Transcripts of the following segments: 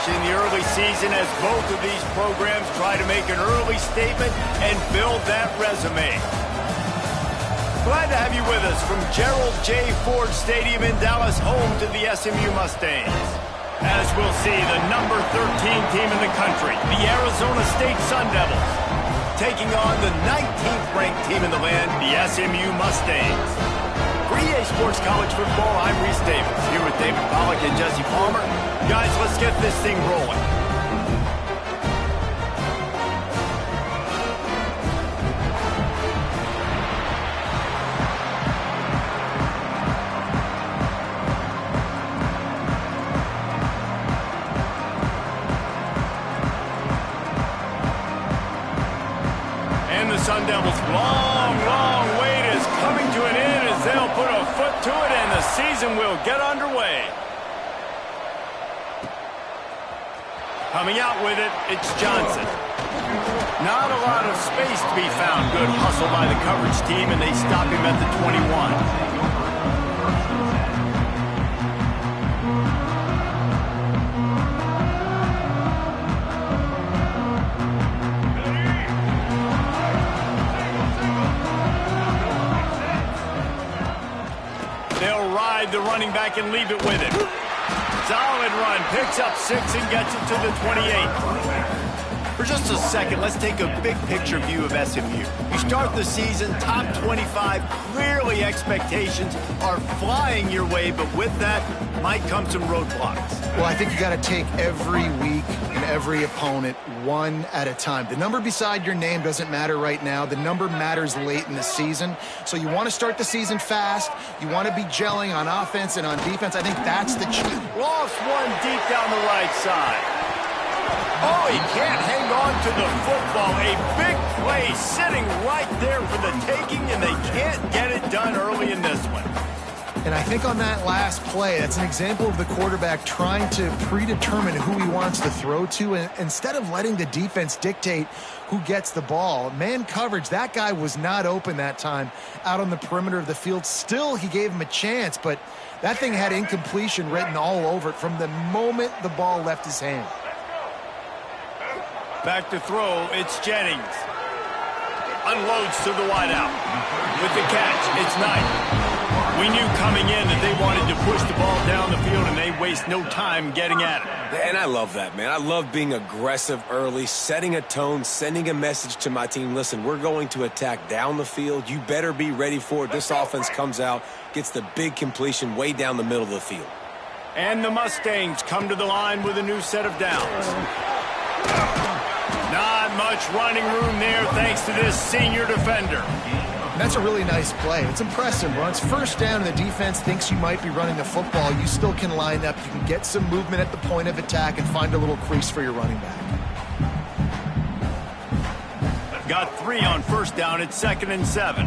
in the early season as both of these programs try to make an early statement and build that resume. Glad to have you with us from Gerald J. Ford Stadium in Dallas, home to the SMU Mustangs. As we'll see, the number 13 team in the country, the Arizona State Sun Devils, taking on the 19th ranked team in the land, the SMU Mustangs. For EA Sports College Football, I'm Reese Davis, here with David Pollack and Jesse Palmer. Guys, let's get this thing rolling. Sun Devils' long wait is coming to an end as they'll put a foot to it and the season will get underway. Coming out with it, it's Johnson. Not a lot of space to be found. Good hustle by the coverage team, and they stop him at the 21. The running back and leave it with him. Solid run, picks up 6 and gets it to the 28. For just a second, let's take a big picture view of SMU. You start the season top 25, clearly expectations are flying your way, but with that might come some roadblocks. Well, I think you got to take every week and every opponent one at a time. The number beside your name doesn't matter right now. The number matters late in the season. So you want to start the season fast. You want to be gelling on offense and on defense. I think that's the key. Lost one deep down the right side. Oh, he can't hang on to the football. A big play sitting right there for the taking, and they can't get it done early in this one. And I think on that last play, that's an example of the quarterback trying to predetermine who he wants to throw to, and instead of letting the defense dictate who gets the ball. Man coverage, that guy was not open that time out on the perimeter of the field. Still, he gave him a chance, but that thing had incompletion written all over it from the moment the ball left his hand. Back to throw, it's Jennings. Unloads to the wideout. With the catch, it's Knight. We knew coming in that they wanted to push the ball down the field, and they waste no time getting at it. And I love that, man. I love being aggressive early, setting a tone, sending a message to my team. Listen, we're going to attack down the field. You better be ready for it. This offense comes out, gets the big completion way down the middle of the field. And the Mustangs come to the line with a new set of downs. Not much running room there thanks to this senior defender. That's a really nice play. It's impressive. When it's first down and the defense thinks you might be running the football, you still can line up. You can get some movement at the point of attack and find a little crease for your running back. Got 3 on first down. It's 2nd and 7.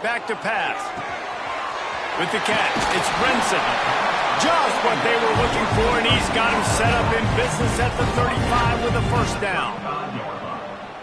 Back to pass. With the catch, it's Brinson. Just what they were looking for, and he's got him set up in business at the 35 with a first down.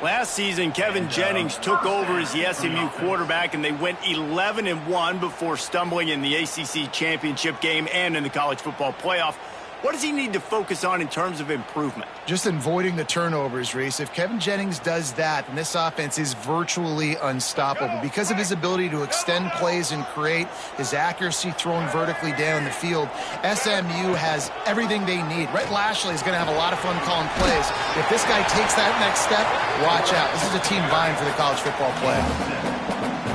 Last season, Kevin Jennings took over as the SMU quarterback, and they went 11-1 before stumbling in the ACC championship game and in the college football playoff. What does he need to focus on in terms of improvement? Just avoiding the turnovers, Reese. If Kevin Jennings does that, then this offense is virtually unstoppable. Because of his ability to extend plays and create, his accuracy throwing vertically down the field, SMU has everything they need. Rhett Lashley is going to have a lot of fun calling plays. If this guy takes that next step, watch out. This is a team vying for the college football playoff.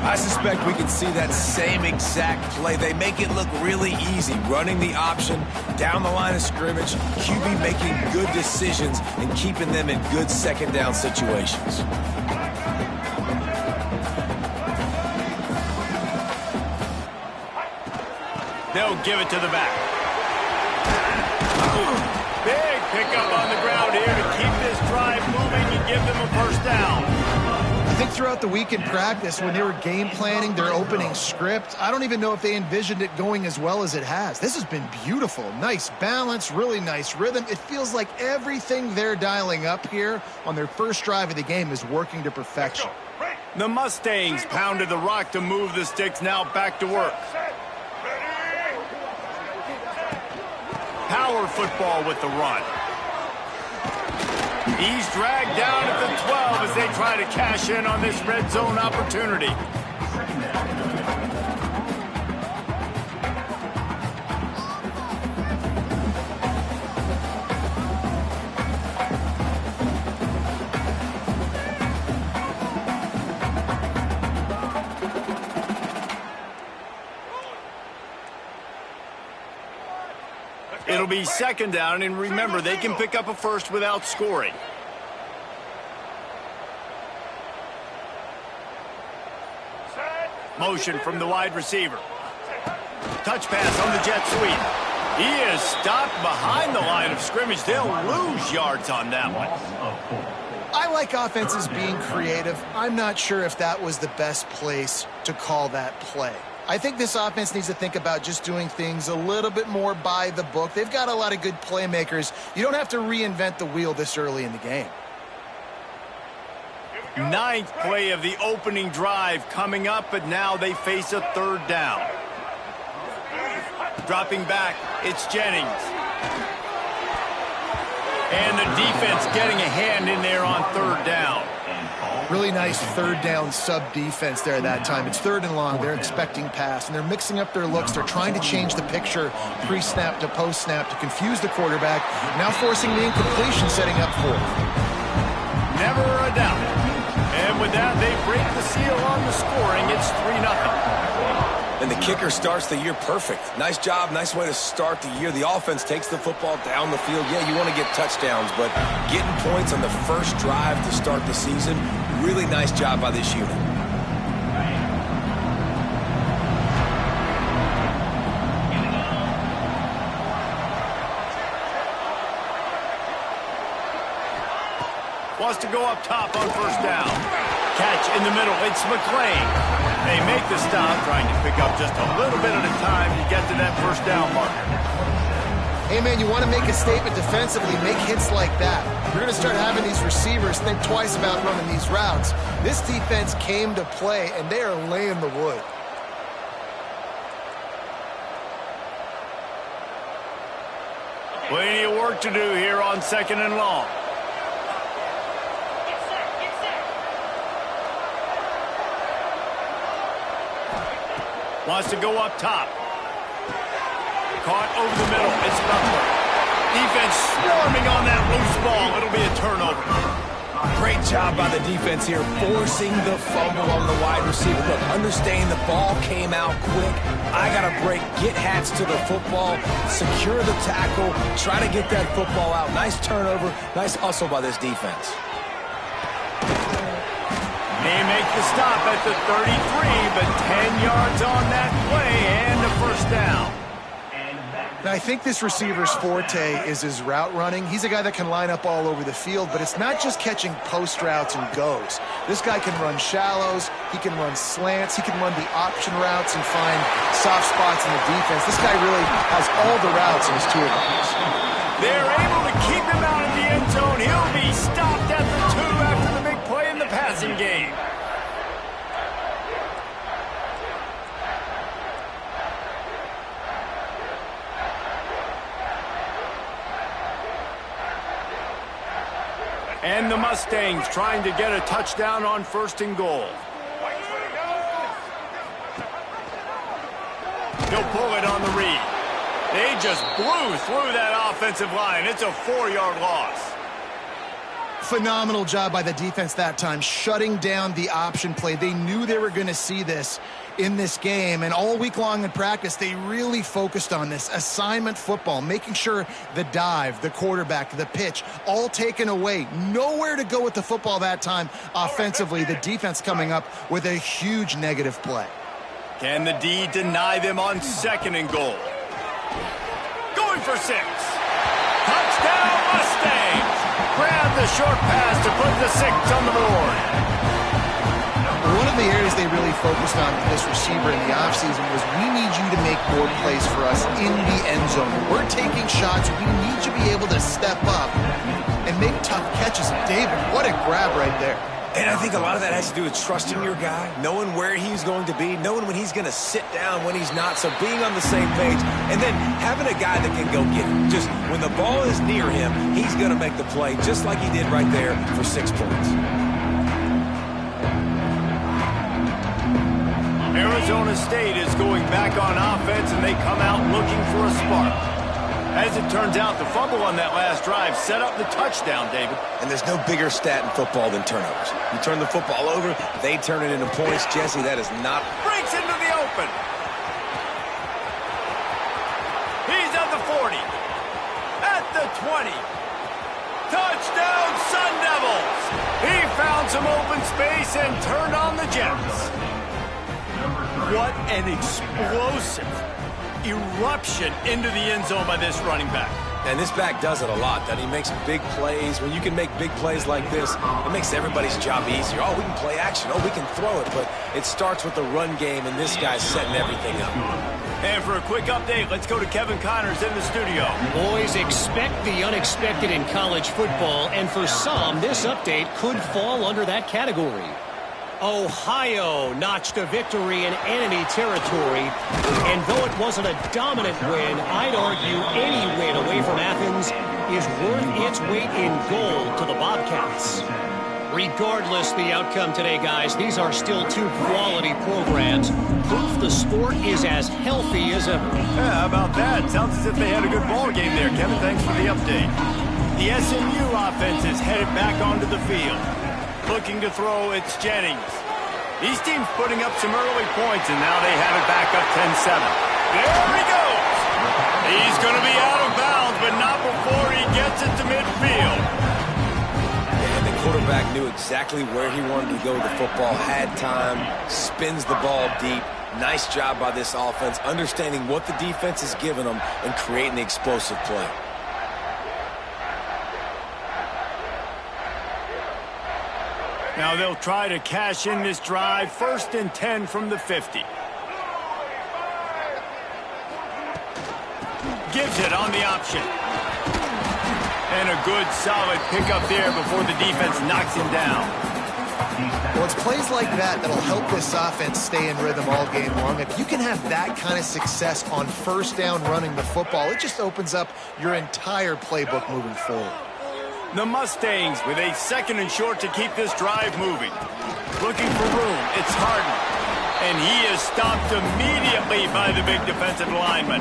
I suspect we could see that same exact play. They make it look really easy, running the option down the line of scrimmage, QB making good decisions and keeping them in good second down situations. They'll give it to the back. Big pickup on the ground here to keep this drive moving and give them a first down. I think throughout the week in practice, when they were game planning their opening script, I don't even know if they envisioned it going as well as it has. This has been beautiful. Nice balance, really nice rhythm. It feels like everything they're dialing up here on their first drive of the game is working to perfection. The Mustangs pounded the rock to move the sticks, now back to work. power football with the run. He's dragged down at the 12 as they try to cash in on this red zone opportunity. It'll be second down, and remember, they can pick up a first without scoring. Motion from the wide receiver. Touch pass on the jet sweep. He is stopped behind the line of scrimmage. They'll lose yards on that one. I like offenses being creative. I'm not sure if that was the best place to call that play. I think this offense needs to think about just doing things a little bit more by the book. They've got a lot of good playmakers. You don't have to reinvent the wheel this early in the game. Ninth play of the opening drive coming up, but now they face a third down. Dropping back, it's Jennings. And the defense getting a hand in there on third down. Really nice third down sub-defense there that time. It's third and long. They're expecting pass, and they're mixing up their looks. They're trying to change the picture pre-snap to post-snap to confuse the quarterback, now forcing the incompletion, setting up fourth. Never a doubt. And with that, they break the seal on the scoring. It's 3-0. And the kicker starts the year perfect. Nice job, nice way to start the year. The offense takes the football down the field. Yeah, you want to get touchdowns, but getting points on the first drive to start the season, really nice job by this unit. Wants to go up top on first down. Catch in the middle. It's McClain. They make the stop, trying to pick up just a little bit at a time to get to that first down marker. Hey, man, you want to make a statement defensively, make hits like that. You're going to start having these receivers think twice about running these routes. This defense came to play, and they are laying the wood. Plenty of work to do here on second and long. Wants to go up top. Caught over the middle. It's Butler. Defense swarming on that loose ball. It'll be a turnover. Great job by the defense here, forcing the fumble on the wide receiver. Look, understand the ball came out quick. I got to break, get hats to the football, secure the tackle, try to get that football out. Nice turnover, nice hustle by this defense. They make the stop at the 33, but 10 yards on that play and a first down. Now, I think this receiver's forte is his route running. He's a guy that can line up all over the field, but it's not just catching post routes and goes. This guy can run shallows, he can run slants, he can run the option routes and find soft spots in the defense. This guy really has all the routes in his toolbox. They're able to keep him out of the end zone. He'll be stopped at the 2 after the big play in the passing game. And the Mustangs trying to get a touchdown on first and goal. He'll pull it on the read. They just blew through that offensive line. It's a 4-yard loss. Phenomenal job by the defense that time, shutting down the option play. They knew they were going to see this in this game, and all week long in practice, they really focused on this assignment football, making sure the dive, the quarterback, the pitch, all taken away. Nowhere to go with the football that time offensively. The defense coming up with a huge negative play. Can the D deny them on second and goal? Going for 6. Touchdown Mustangs! Grab the short pass to put the 6 on the board. One of the areas they really focused on with this receiver in the offseason was, we need you to make more plays for us in the end zone. We're taking shots. We need you to be able to step up and make tough catches. David, what a grab right there. And I think a lot of that has to do with trusting your guy, knowing where he's going to be, knowing when he's going to sit down, when he's not, so being on the same page, and then having a guy that can go get it. Just when the ball is near him, he's going to make the play, just like he did right there for 6 points. Arizona State is going back on offense, and they come out looking for a spark. As it turns out, the fumble on that last drive set up the touchdown, David. And there's no bigger stat in football than turnovers. You turn the football over, they turn it into points. Jesse, that is not... Breaks into the open. He's at the 40. At the 20. Touchdown, Sun Devils. He found some open space and turned on the Jets. What an explosive eruption into the end zone by this running back. And this back does it a lot, doesn't he? Makes big plays. When you can make big plays like this, it makes everybody's job easier. Oh, we can play action. Oh, we can throw it. But it starts with the run game, and this guy's setting everything up. And for a quick update, let's go to Kevin Connors in the studio. Boys, expect the unexpected in college football, and for some, this update could fall under that category. Ohio notched a victory in enemy territory, and though it wasn't a dominant win, I'd argue any win away from Athens is worth its weight in gold to the Bobcats. Regardless the outcome today, guys, these are still two quality programs. Proof the sport is as healthy as ever. Yeah, how about that? Sounds as if they had a good ball game there, Kevin. Thanks for the update. The SMU offense is headed back onto the field. Looking to throw, it's Jennings. These teams putting up some early points, and now they have it back up 10-7. There he goes. He's going to be out of bounds, but not before he gets it to midfield. And the quarterback knew exactly where he wanted to go with the football, had time, spins the ball deep. Nice job by this offense, understanding what the defense is giving them and creating the explosive play. Now they'll try to cash in this drive. 1st and 10 from the 50. Gives it on the option. And a good solid pickup there before the defense knocks him down. Well, it's plays like that that'll help this offense stay in rhythm all game long. If you can have that kind of success on 1st down running the football, it just opens up your entire playbook moving forward. The Mustangs with a 2nd and short to keep this drive moving. Looking for room. It's Harden. And he is stopped immediately by the big defensive lineman.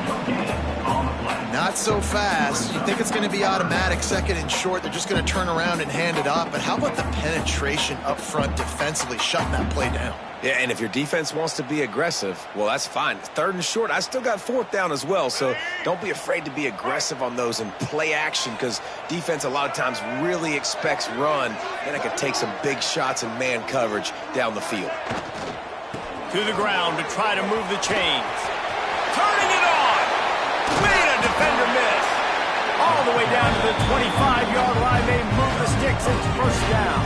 Not so fast. You think it's going to be automatic 2nd and short. They're just going to turn around and hand it off. But how about the penetration up front defensively, shutting that play down? Yeah, and if your defense wants to be aggressive, well, that's fine. 3rd and short, I still got 4th down as well, so don't be afraid to be aggressive on those and play action, because defense a lot of times really expects run, and it can take some big shots in man coverage down the field. To the ground to try to move the chains. Turning it on! Made a defender miss. All the way down to the 25-yard line. They move the sticks. It's 1st down.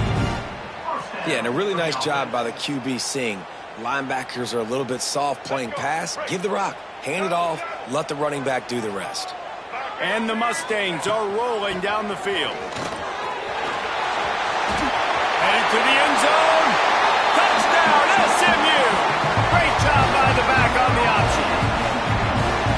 Yeah, and a really nice job by the QB seeing linebackers are a little bit soft playing pass. Give the rock, hand it off, let the running back do the rest. And the Mustangs are rolling down the field. Headed to the end zone. Touchdown, SMU. Great job by the back on the option.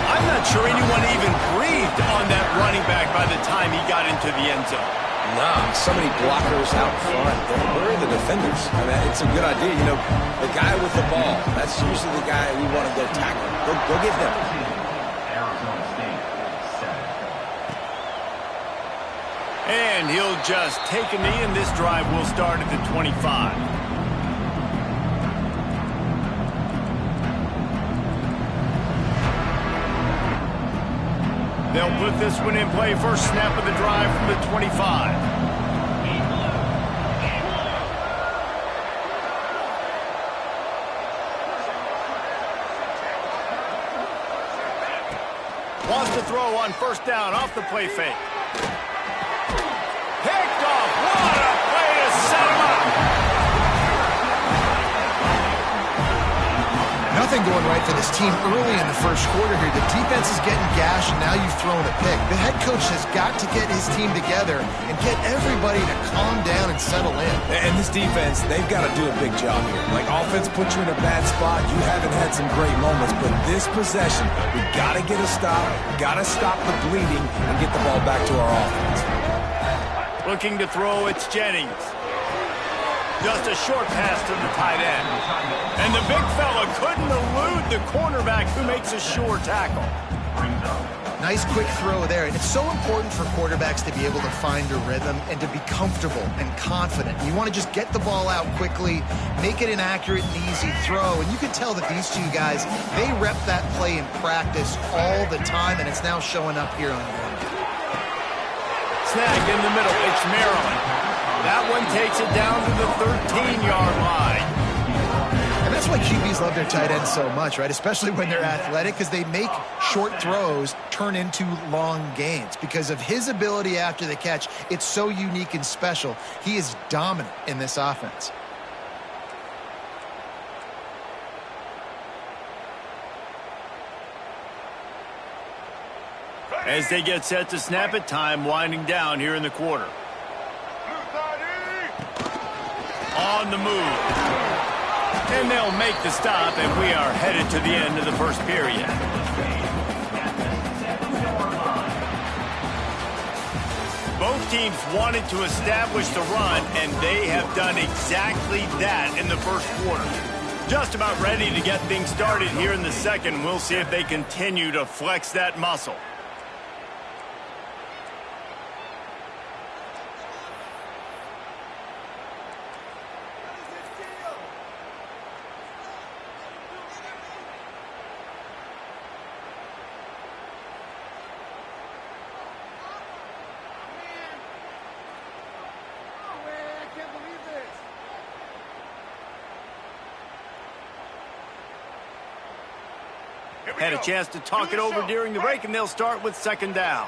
I'm not sure anyone even breathed on that running back by the time he got into the end zone. No, so many blockers out front. Where are the defenders? I mean, it's a good idea. You know, the guy with the ball, that's usually the guy we want to go tackle. Go get him. And he'll just take a knee, and this drive will start at the 25. They'll put this one in play. First snap of the drive from the 25. Wants to throw on 1st down off the play fake. Picked off. What a play to set him up. Nothing going right for this team early in the first quarter here. The defense is getting gashed, and now you've thrown a pick. The head coach has got to get his team together and get everybody to calm down and settle in. And this defense, they've got to do a big job here. Like, offense puts you in a bad spot. You haven't had some great moments, but this possession, we got to get a stop, got to stop the bleeding, and get the ball back to our offense. Looking to throw, it's Jennings. Just a short pass to the tight end. And the big fella couldn't elude the cornerback who makes a sure tackle. Nice quick throw there. And it's so important for quarterbacks to be able to find a rhythm and to be comfortable and confident. You want to just get the ball out quickly, make it an accurate and easy throw. And you can tell that these two guys, they rep that play in practice all the time, and it's now showing up here on game. Snag in the middle. It's Maryland. That one takes it down to the 13-yard line. And that's why QBs love their tight ends so much, right? Especially when they're athletic, because they make short throws turn into long gains. Because of his ability after the catch, it's so unique and special. He is dominant in this offense. As they get set to snap it, time winding down here in the quarter. On the move. And they'll make the stop, and we are headed to the end of the first period. Both teams wanted to establish the run, and they have done exactly that in the first quarter. Just about ready to get things started here in the second. We'll see if they continue to flex that muscle. Had a chance to talk it over during the break, and they'll start with second down.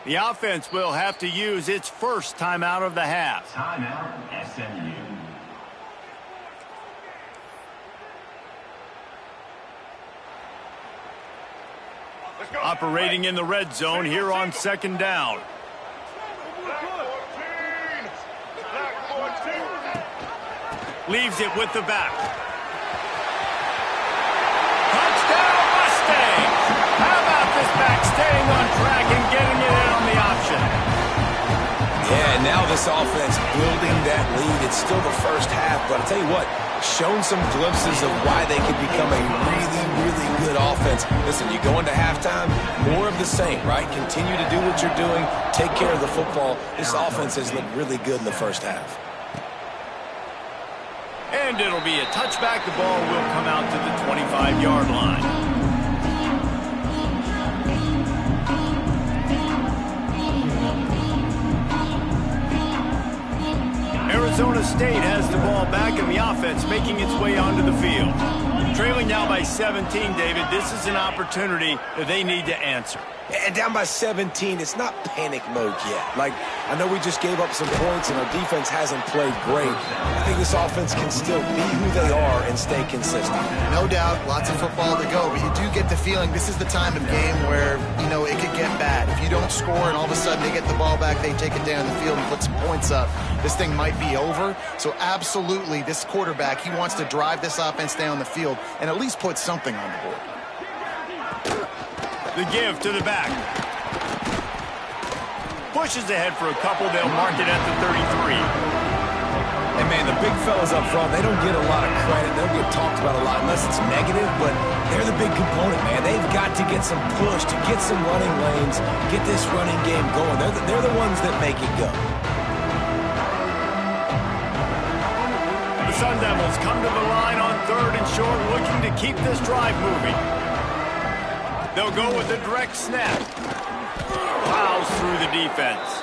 The offense will have to use its first timeout of the half. Timeout, SMU. Operating in the red zone here on second down. Leaves it with the back. Touchdown Mustangs! How about this back staying on track and getting it in on the option? Yeah, now this offense building that lead. It's still the first half, but I'll tell you what, shown some glimpses of why they could become a really, really good offense. Listen, you go into halftime, more of the same, right? Continue to do what you're doing, take care of the football. This offense has looked really good in the first half. And it'll be a touchback. The ball will come out to the 25-yard line. Arizona State has the ball back, and the offense making its way onto the field. Trailing now by 17, David. This is an opportunity that they need to answer. And down by 17, it's not panic mode yet. Like, I know we just gave up some points and our defense hasn't played great. I think this offense can still be who they are and stay consistent. No doubt, lots of football to go, but you do get the feeling this is the time of game where, you know, it could get bad. If you don't score and all of a sudden they get the ball back, they take it down the field and put some points up, this thing might be over. So absolutely, this quarterback, he wants to drive this offense down the field and at least put something on the board. The give to the back. Pushes ahead for a couple. They'll mark it at the 33. And, man, the big fellas up front, they don't get a lot of credit. They don't get talked about a lot unless it's negative, but they're the big component, man. They've got to get some push, to get some running lanes, get this running game going. They're the ones that make it go. The Sun Devils come to the line on third and short, looking to keep this drive moving. They'll go with a direct snap. Plows through the defense.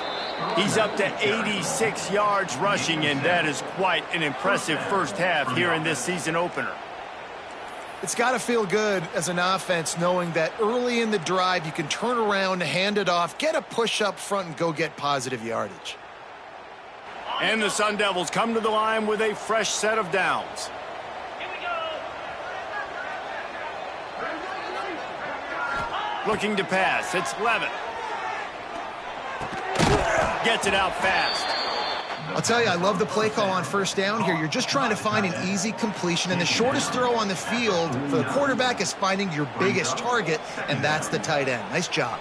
He's up to 86 yards rushing, and that is quite an impressive first half here in this season opener. It's got to feel good as an offense knowing that early in the drive you can turn around, hand it off, get a push up front, and go get positive yardage. And the Sun Devils come to the line with a fresh set of downs. Looking to pass. It's Levitt. Gets it out fast. I'll tell you, I love the play call on first down here. You're just trying to find an easy completion, and the shortest throw on the field for the quarterback is finding your biggest target, and that's the tight end. Nice job.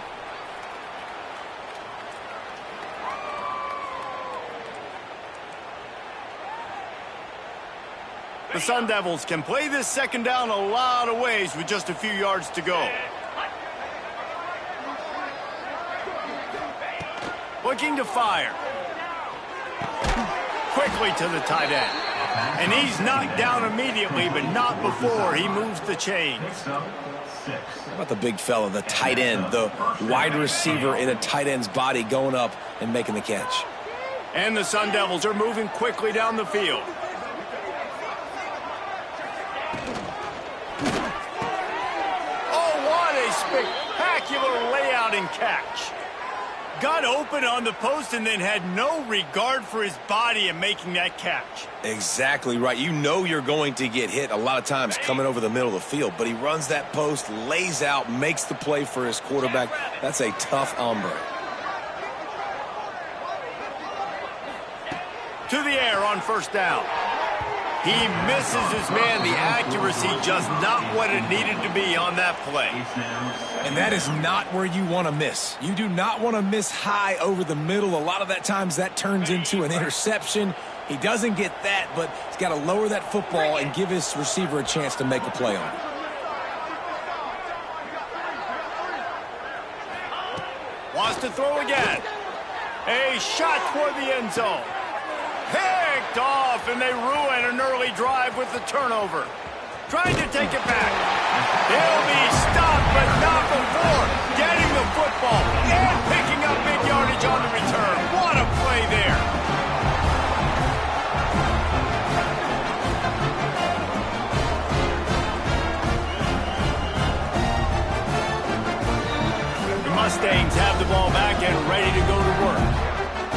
The Sun Devils can play this second down a lot of ways with just a few yards to go. Looking to fire. Quickly to the tight end. And he's knocked down immediately, but not before he moves the chains. How about the big fella, the tight end, the wide receiver in a tight end's body going up and making the catch. And the Sun Devils are moving quickly down the field. Spectacular layout and catch. Got open on the post and then had no regard for his body in making that catch. Exactly right. You know you're going to get hit a lot of times coming over the middle of the field, but he runs that post, lays out, makes the play for his quarterback. That's a tough hombre. To the air on first down. He misses his man. The accuracy just not what it needed to be on that play. And that is not where you want to miss. You do not want to miss high over the middle. A lot of that times that turns into an interception. He doesn't get that, but he's got to lower that football and give his receiver a chance to make a play on it. Wants to throw again. A shot toward the end zone. Picked off, and they ruin an early drive with the turnover. Trying to take it back. He'll be stopped, but not before getting the football and picking up big yardage on the return. What a play there. The Mustangs have the ball back and ready to go to work.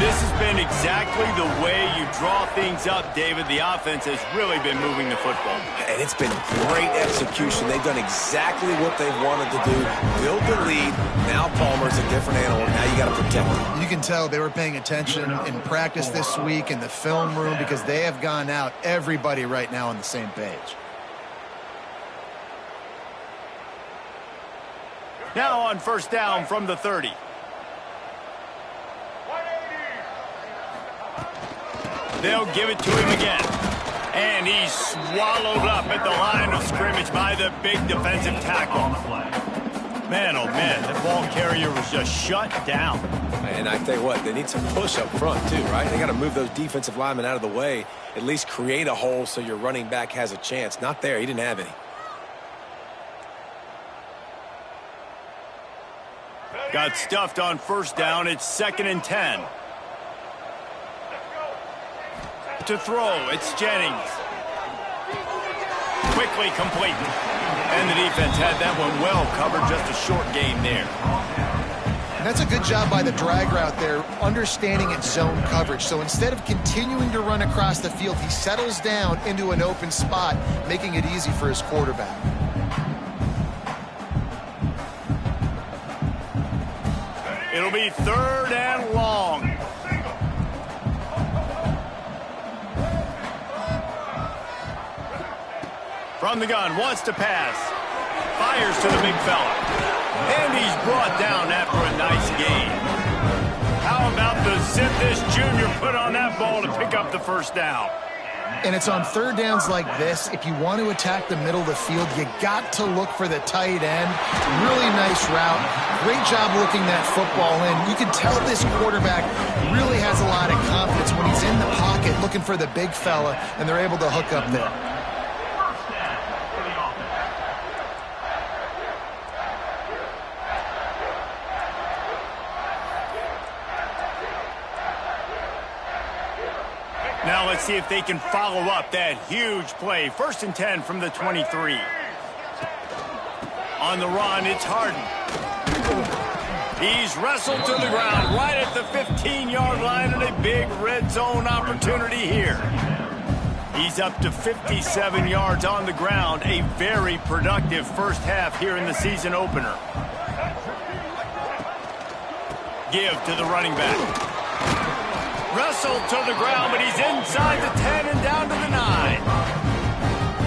This has been exactly the way you draw things up, David. The offense has really been moving the football. And it's been great execution. They've done exactly what they've wanted to do. Build the lead. Now Palmer's a different animal. Now you got to protect him. You can tell they were paying attention in practice this week in the film room because they have gone out, everybody right now on the same page. Now on first down from the 30. They'll give it to him again. And he's swallowed up at the line of scrimmage by the big defensive tackle. Man, oh man, the ball carrier was just shut down. And I tell you what, they need some push up front too, right? They got to move those defensive linemen out of the way, at least create a hole so your running back has a chance. Not there, he didn't have any. Got stuffed on first down. It's 2nd and 10. To throw, it's Jennings. Quickly complete. And the defense had that one well covered, just a short gain there. And that's a good job by the drag route there, understanding its zone coverage. So instead of continuing to run across the field, he settles down into an open spot, making it easy for his quarterback. It'll be 3rd and long. From the gun, wants to pass. Fires to the big fella. And he's brought down after a nice gain. How about the zip this junior put on that ball to pick up the first down? And it's on third downs like this. If you want to attack the middle of the field, you got to look for the tight end. Really nice route. Great job looking that football in. You can tell this quarterback really has a lot of confidence when he's in the pocket looking for the big fella, and they're able to hook up there. Now let's see if they can follow up that huge play. 1st and 10 from the 23. On the run, it's Harden. He's wrestled to the ground right at the 15-yard line, and a big red zone opportunity here. He's up to 57 yards on the ground, a very productive first half here in the season opener. Give to the running back. Wrestled to the ground, but he's inside the 10 and down to the 9.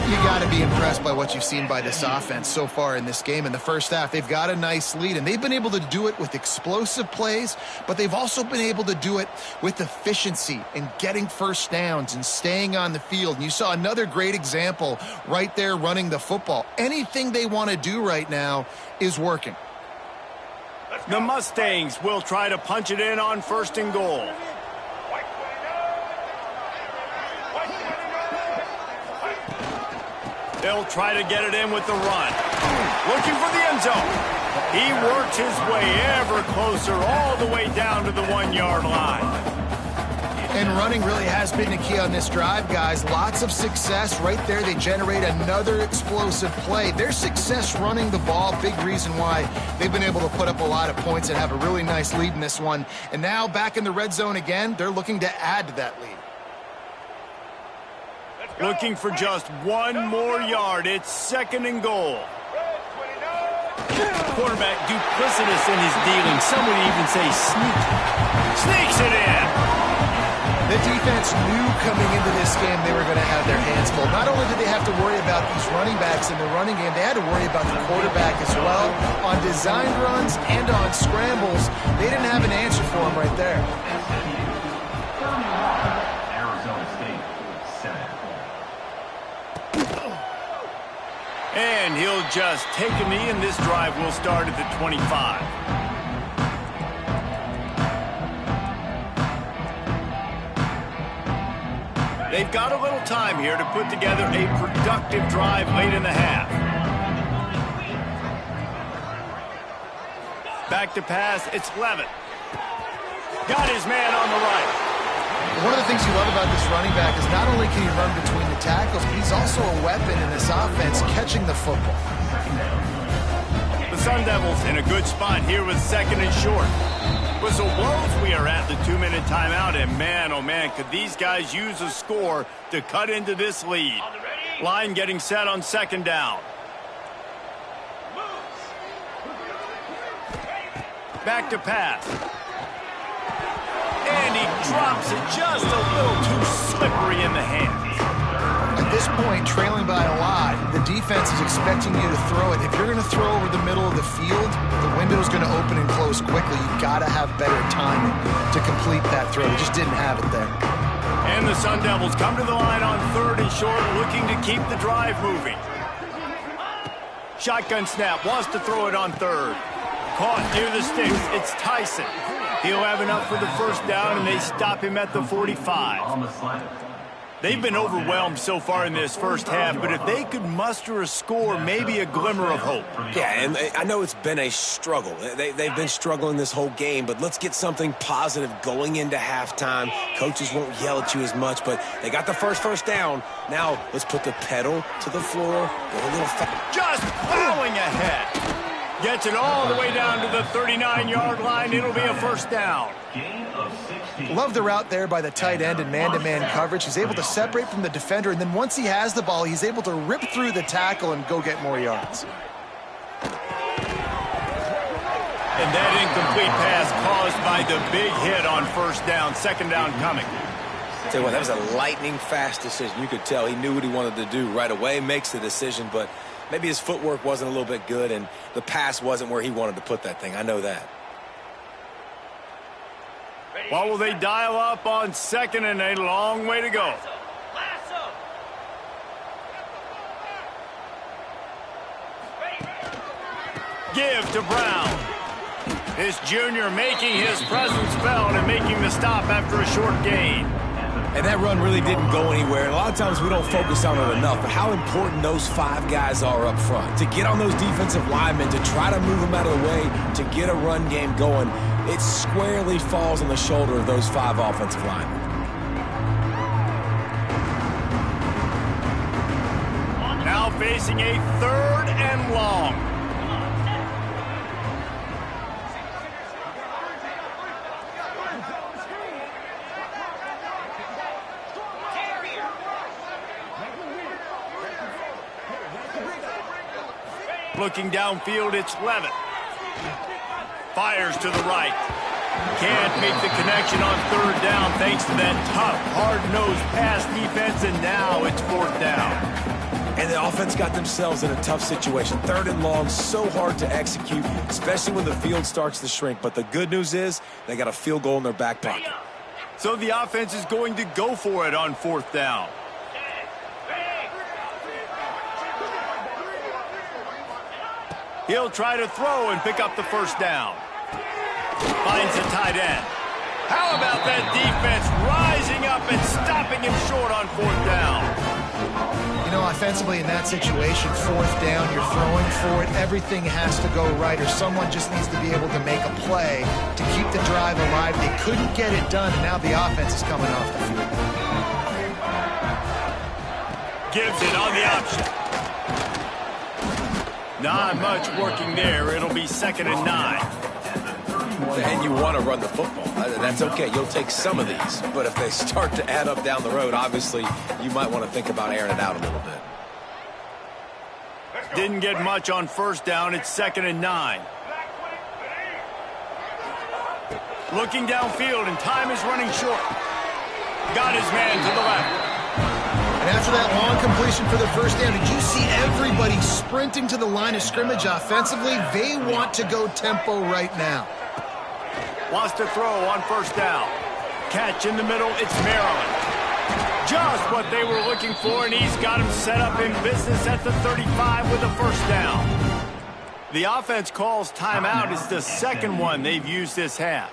You got to be impressed by what you've seen by this offense so far in this game. In the first half, they've got a nice lead, and they've been able to do it with explosive plays, but they've also been able to do it with efficiency and getting first downs and staying on the field. And you saw another great example right there running the football. Anything they want to do right now is working. The Mustangs will try to punch it in on 1st and goal. They'll try to get it in with the run. Looking for the end zone. He works his way ever closer all the way down to the 1-yard line. And running really has been the key on this drive, guys. Lots of success right there. They generate another explosive play. Their success running the ball, big reason why they've been able to put up a lot of points and have a really nice lead in this one. And now back in the red zone again, they're looking to add to that lead. Looking for just one more yard. It's 2nd and goal. Quarterback duplicitous in his dealing. Some would even say sneaky. Sneaks it in. The defense knew coming into this game they were going to have their hands full. Not only did they have to worry about these running backs in the running game, they had to worry about the quarterback as well. On designed runs and on scrambles, they didn't have an answer for him right there. And he'll just take a knee, and this drive will start at the 25. They've got a little time here to put together a productive drive late in the half. Back to pass, it's Levitt. Got his man on the right. One of the things you love about this running back is not only can he run between the tackles, but he's also a weapon in this offense catching the football. The Sun Devils in a good spot here with 2nd and short. Whistle blows, we are at the 2-minute timeout, and man, oh man, could these guys use a score to cut into this lead. Line getting set on 2nd down. Back to pass. And he drops it just a little too slippery in the hands. At this point, trailing by a lot, the defense is expecting you to throw it. If you're going to throw over the middle of the field, the window's going to open and close quickly. You've got to have better timing to complete that throw. They just didn't have it there. And the Sun Devils come to the line on 3rd and short, looking to keep the drive moving. Shotgun snap, wants to throw it on 3rd. Caught near the sticks. It's Tyson. He'll have enough for the first down, and they stop him at the 45. They've been overwhelmed so far in this first half, but if they could muster a score, maybe a glimmer of hope. Yeah, and I know it's been a struggle. They've been struggling this whole game, but let's get something positive going into halftime. Coaches won't yell at you as much, but they got the first down. Now let's put the pedal to the floor, go a little fast. Just plowing ahead. Gets it all the way down to the 39-yard line. It'll be a first down. Love the route there by the tight end in man-to-man coverage. He's able to separate from the defender, and then once he has the ball, he's able to rip through the tackle and go get more yards. And that incomplete pass caused by the big hit on 1st down. 2nd down coming. Tell you what, that was a lightning-fast decision. You could tell he knew what he wanted to do right away, makes the decision, but maybe his footwork wasn't a little bit good, and the pass wasn't where he wanted to put that thing. I know that. What will they dial up on 2nd and a long way to go? Give to Brown. This junior making his presence felt and making the stop after a short gain. And that run really didn't go anywhere. And a lot of times we don't focus on it enough, but how important those 5 guys are up front. To get on those defensive linemen, to try to move them out of the way, to get a run game going, it squarely falls on the shoulder of those 5 offensive linemen. Now facing a 3rd and long. Looking downfield, it's Levitt. Fires to the right. Can't make the connection on third down thanks to that tough, hard-nosed pass defense, and now it's fourth down. And the offense got themselves in a tough situation. Third and long, so hard to execute, especially when the field starts to shrink. But the good news is they got a field goal in their back pocket. So the offense is going to go for it on fourth down. He'll try to throw and pick up the first down. Finds a tight end. How about that defense rising up and stopping him short on fourth down? You know, offensively in that situation, fourth down, you're throwing for it. Everything has to go right, or someone just needs to be able to make a play to keep the drive alive. They couldn't get it done, and now the offense is coming off the field. Gives it on the option. Not much working there. It'll be 2nd and 9. And you want to run the football. That's okay. You'll take some of these. But if they start to add up down the road, obviously, you might want to think about airing it out a little bit. Didn't get much on first down. It's 2nd and 9. Looking downfield, and time is running short. Got his man to the left. And after that long completion for the first down, did you see everybody sprinting to the line of scrimmage offensively? They want to go tempo right now. Wants to throw on first down. Catch in the middle, it's Maryland. Just what they were looking for, and he's got him set up in business at the 35 with a first down. The offense calls timeout. It's the second one they've used this half.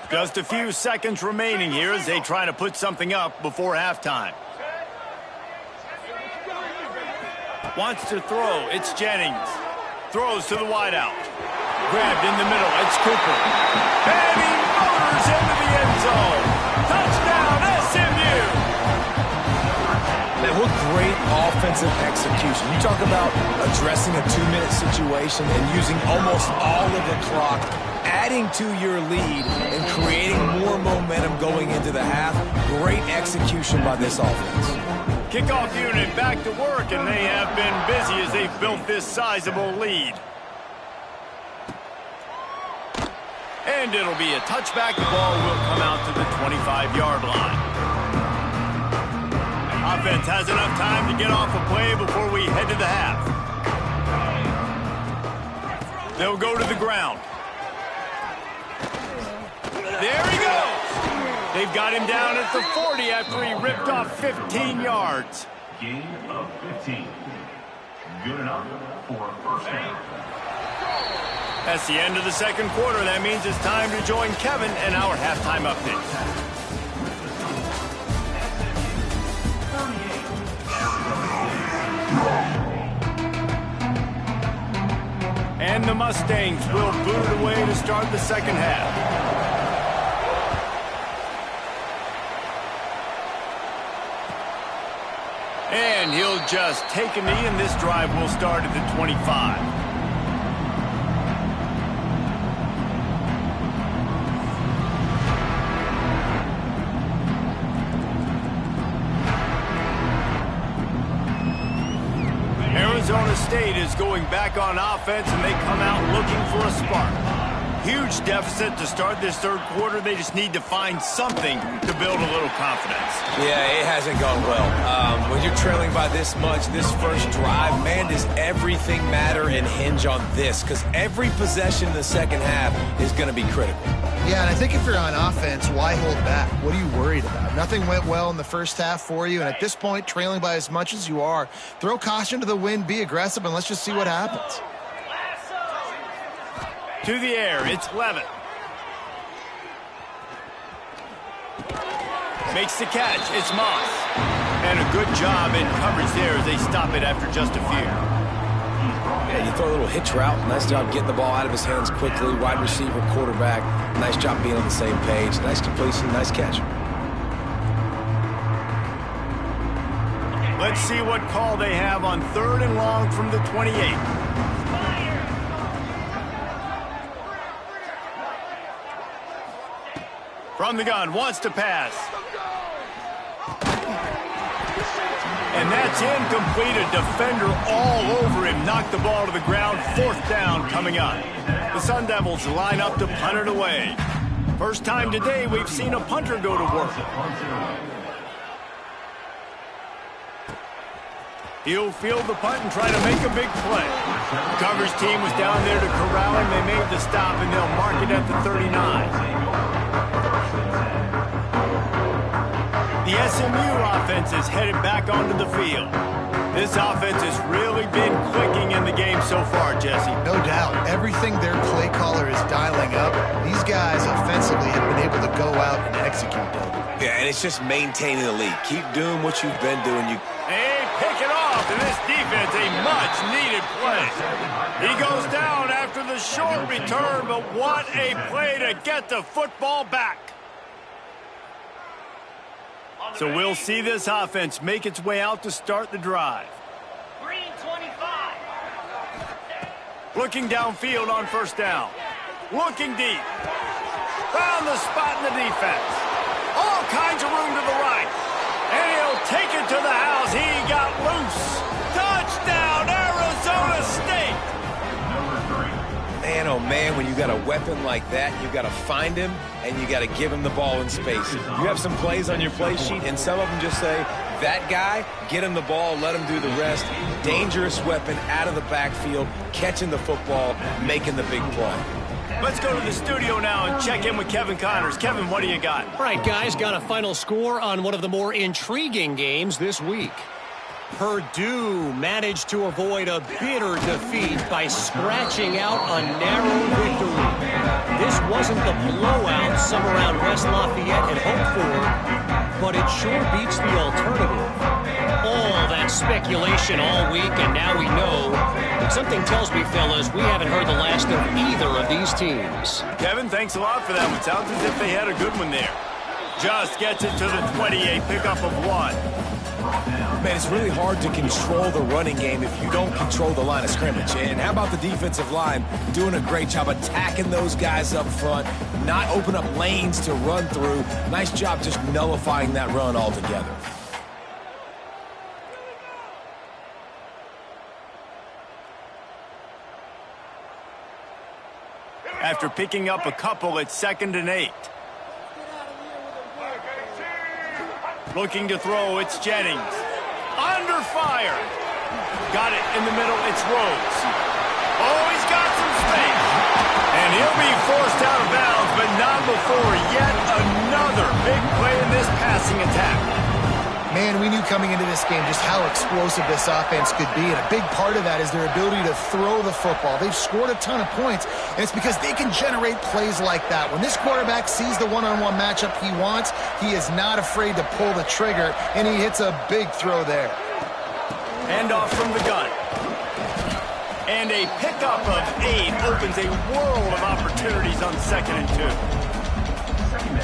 Just a few seconds remaining here as they try to put something up before halftime. Wants to throw. It's Jennings. Throws to the wideout. Grabbed in the middle. It's Cooper. And he motors into the end zone. Touchdown, SMU. Man, what great offensive execution. You talk about addressing a 2-minute situation and using almost all of the clock, adding to your lead and creating more momentum going into the half. Great execution by this offense. Kickoff unit back to work, and they have been busy as they've built this sizable lead. And it'll be a touchback. The ball will come out to the 25-yard line. Offense has enough time to get off a play before we head to the half. They'll go to the ground. There he goes. They've got him down at the 40 after he ripped off 15 yards. Gain of 15. Good enough for a first down. That's the end of the second quarter. That means it's time to join Kevin and our halftime update. And the Mustangs will boot it away to start the second half. And he'll just take a knee, and this drive will start at the 25. Arizona State is going back on offense, and they come out looking for a spark. Huge deficit to start this third quarter. They just need to find something to build a little confidence. Yeah, it hasn't gone well. When you're trailing by this much, this first drive, man, does everything matter and hinge on this? Because every possession in the second half is going to be critical. Yeah, and I think if you're on offense, why hold back? What are you worried about? Nothing went well in the first half for you, and at this point, trailing by as much as you are, throw caution to the wind, be aggressive, and let's just see what happens. To the air, it's Levitt. Makes the catch, it's Moss. And a good job in coverage there as they stop it after just a few. Yeah, you throw a little hitch route. Nice job getting the ball out of his hands quickly. Wide receiver, quarterback. Nice job being on the same page. Nice completion, nice catch. Let's see what call they have on 3rd and long from the 28. From the gun, wants to pass. And that's incomplete. A defender all over him. Knocked the ball to the ground. 4th down coming up. The Sun Devils line up to punt it away. First time today we've seen a punter go to work. He'll field the punt and try to make a big play. The coverage team was down there to corral him. They made the stop, and they'll mark it at the 39. The SMU offense is headed back onto the field. This offense has really been clicking in the game so far, Jesse. No doubt. Everything their play caller is dialing up, these guys offensively have been able to go out and execute them. Yeah, and it's just maintaining the lead. Keep doing what you've been doing. They pick it off, and this defense, a much-needed play. He goes down after the short return, but what a play to get the football back. So we'll see this offense make its way out to start the drive. Green 25. Looking downfield on 1st down. Looking deep. Found the spot in the defense. All kinds of room to the right. And he'll take it to the house. He got loose. Touchdown, Arizona State. Man, oh man, when you got a weapon like that, you got to find him and you got to give him the ball in space. You have some plays on your play sheet, and some of them just say, that guy, get him the ball, let him do the rest. Dangerous weapon out of the backfield, catching the football, making the big play. Let's go to the studio now and check in with Kevin Connors. Kevin, what do you got? All right, guys, got a final score on one of the more intriguing games this week. Purdue managed to avoid a bitter defeat by scratching out a narrow victory. This wasn't the blowout some around West Lafayette had hoped for, but it sure beats the alternative. All that speculation all week, and now we know. But something tells me, fellas, we haven't heard the last of either of these teams. Kevin, thanks a lot for that one. Sounds as if they had a good one there. Just gets it to the 28, pickup of 1. Man, it's really hard to control the running game if you don't control the line of scrimmage. And how about the defensive line doing a great job attacking those guys up front, not open up lanes to run through. Nice job just nullifying that run altogether. After picking up a couple, it's 2nd and 8. Looking to throw, it's Jennings. Under fire. Got it in the middle, it's Rhodes. Oh, he's got some space. And he'll be forced out of bounds, but not before yet another big play in this passing attack. Man, we knew coming into this game just how explosive this offense could be, and a big part of that is their ability to throw the football. They've scored a ton of points, and it's because they can generate plays like that. When this quarterback sees the one-on-one matchup he wants, he is not afraid to pull the trigger, and he hits a big throw there. Handoff from the gun. And a pickup of 8 opens a world of opportunities on 2nd and 2.